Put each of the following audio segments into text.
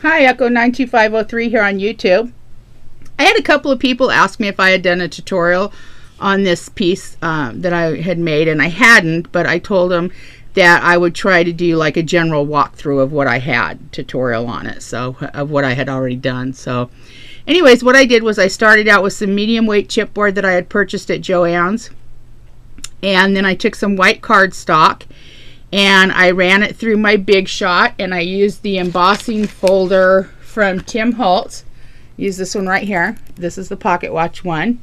Hi, Echo92503 here on YouTube. I had a couple of people ask me if I had done a tutorial on this piece that I had made, and I hadn't, but I told them that I would try to do like a general walkthrough of what I had tutorial on it, so of what I had already done. So anyways, what I did was I started out with some medium weight chipboard that I had purchased at Joann's, and then I took some white cardstock and I ran it through my Big Shot, and I used the embossing folder from Tim Holtz. Use this one right here. This is the pocket watch one.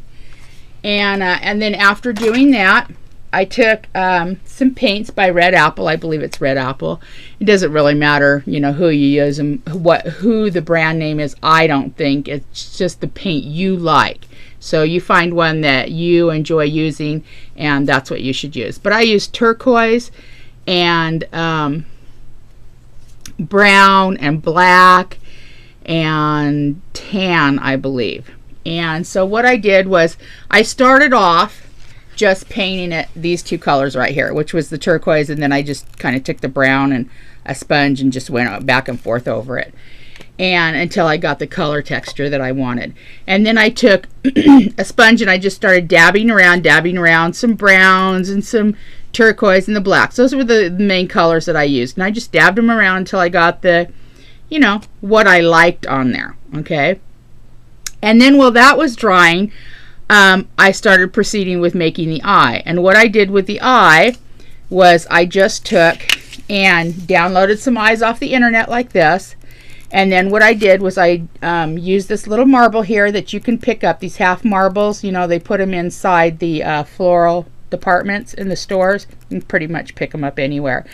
And then after doing that, I took some paints by Red Apple. I believe it's Red Apple. It doesn't really matter, you know, who you use and who the brand name is. I don't think. It's just the paint you like. So you find one that you enjoy using, and that's what you should use. But I used turquoise and brown and black and tan, I believe. And so what I did was I started off just painting it these two colors right here, which was the turquoise, and then I just kind of took the brown and a sponge and just went back and forth over it, and until I got the color texture that I wanted. And then I took a sponge and I just started dabbing around some browns and some turquoise and the blacks. Those were the main colors that I used, and I just dabbed them around until I got the, you know, what I liked on there. Okay, and then while that was drying, I started proceeding with making the eye. And what I did with the eye was I just took and downloaded some eyes off the internet like this. And then what I did was I used this little marble here that you can pick up, these half marbles. You know, they put them inside the floral departments in the stores. You can pretty much pick them up anywhere.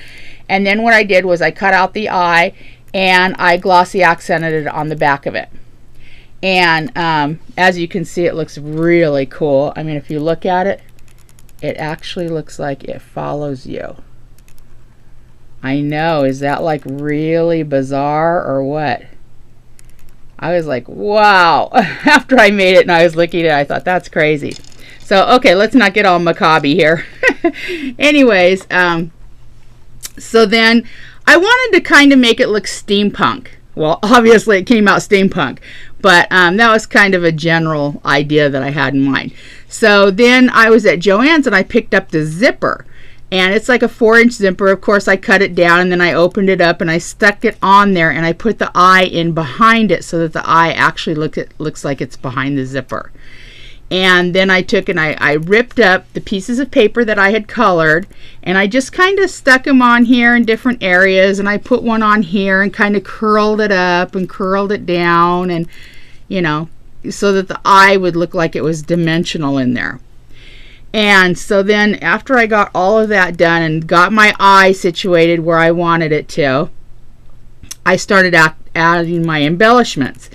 And then what I did was I cut out the eye and I glossy accented it on the back of it. And as you can see, it looks really cool. I mean, if you look at it, it actually looks like it follows you. I know, is that like really bizarre or what? I was like, wow. After I made it and I was looking at it, I thought, that's crazy. So, okay, let's not get all macabre here. Anyways, so then I wanted to kind of make it look steampunk. Well, obviously it came out steampunk, but that was kind of a general idea that I had in mind. So then I was at Joann's and I picked up the zipper. And it's like a 4-inch zipper. Of course, I cut it down and then I opened it up and I stuck it on there and I put the eye in behind it so that the eye actually looks like it's behind the zipper. And then I took and I ripped up the pieces of paper that I had colored, and I just kind of stuck them on here in different areas, and I put one on here and kind of curled it up and curled it down, and, you know, so that the eye would look like it was dimensional in there. And so then after I got all of that done and got my eye situated where I wanted it to, I started adding my embellishments.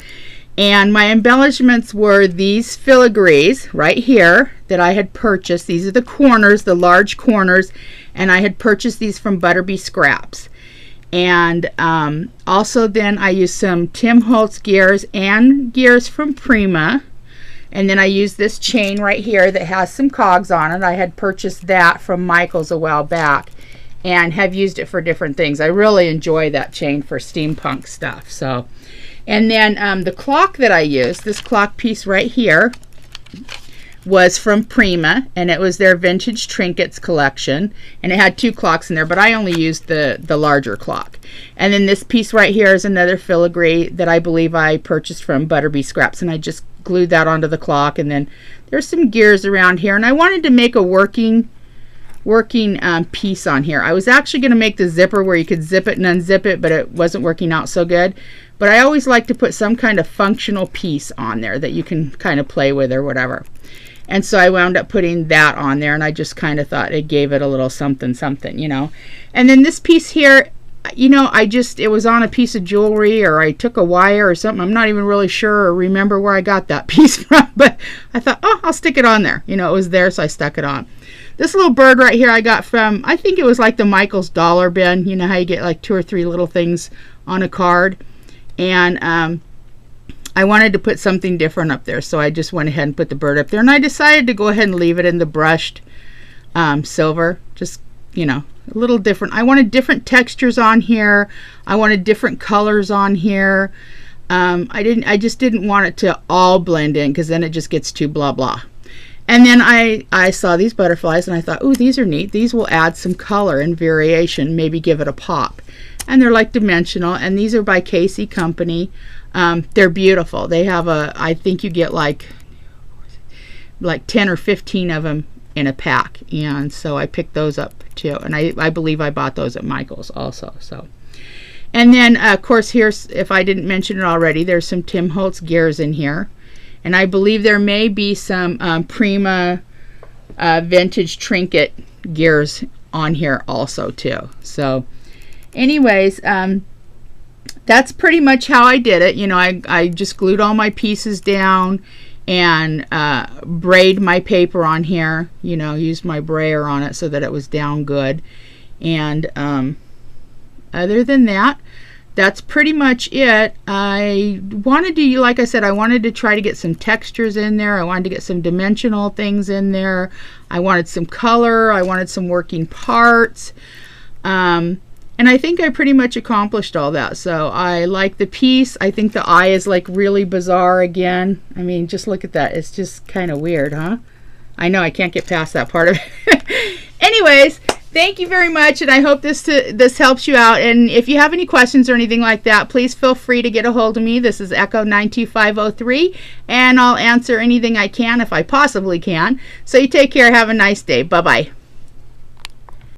And my embellishments were these filigrees right here that I had purchased. These are the corners, the large corners, and I had purchased these from Butterbee Scraps. And also then I used some Tim Holtz gears and gears from Prima. And then I used this chain right here that has some cogs on it. I had purchased that from Michael's a while back and have used it for different things. I really enjoy that chain for steampunk stuff. So, and then the clock that I used, this clock piece right here, was from Prima, and it was their vintage trinkets collection, and it had two clocks in there, but I only used the larger clock. And then this piece right here is another filigree that I believe I purchased from Butterbee Scraps, and I just glued that onto the clock. And then there's some gears around here, and I wanted to make a working piece on here. I was actually going to make the zipper where you could zip it and unzip it, but it wasn't working out so good. But I always like to put some kind of functional piece on there that you can kind of play with or whatever. And so I wound up putting that on there, and I just kind of thought it gave it a little something something, you know. And then this piece here, you know, it was on a piece of jewelry, or I took a wire or something. I'm not even really sure or remember where I got that piece from, but I thought, oh, I'll stick it on there. You know, it was there, so I stuck it on. This little bird right here I got from, I think it was like the Michael's Dollar Bin. You know how you get like 2 or 3 little things on a card. And I wanted to put something different up there, so I just went ahead and put the bird up there. And I decided to go ahead and leave it in the brushed silver, just, you know, a little different. I wanted different textures on here. I wanted different colors on here. I just didn't want it to all blend in, because then it just gets too blah blah. And then I saw these butterflies and I thought, ooh, these are neat. These will add some color and variation, maybe give it a pop. And they're like dimensional, and these are by Casey Company. They're beautiful. They have I think you get like 10 or 15 of them in a pack, and so I picked those up too. And I believe I bought those at Michael's also. So, and then of course, here's, if I didn't mention it already, there's some Tim Holtz gears in here. And I believe there may be some Prima vintage trinket gears on here also too. So anyways, that's pretty much how I did it. You know, I just glued all my pieces down and braid my paper on here. You know, used my brayer on it so that it was down good. And other than that, that's pretty much it. I wanted to, like I said, I wanted to try to get some textures in there. I wanted to get some dimensional things in there. I wanted some color. I wanted some working parts. And I think I pretty much accomplished all that. So I like the piece. I think the eye is like really bizarre again. I mean, just look at that. It's just kind of weird, huh? I know I can't get past that part of it. Anyways, thank you very much, and I hope this helps you out. And if you have any questions or anything like that, please feel free to get a hold of me. This is Echo 92503, and I'll answer anything I can if I possibly can. So you take care. Have a nice day. Bye-bye.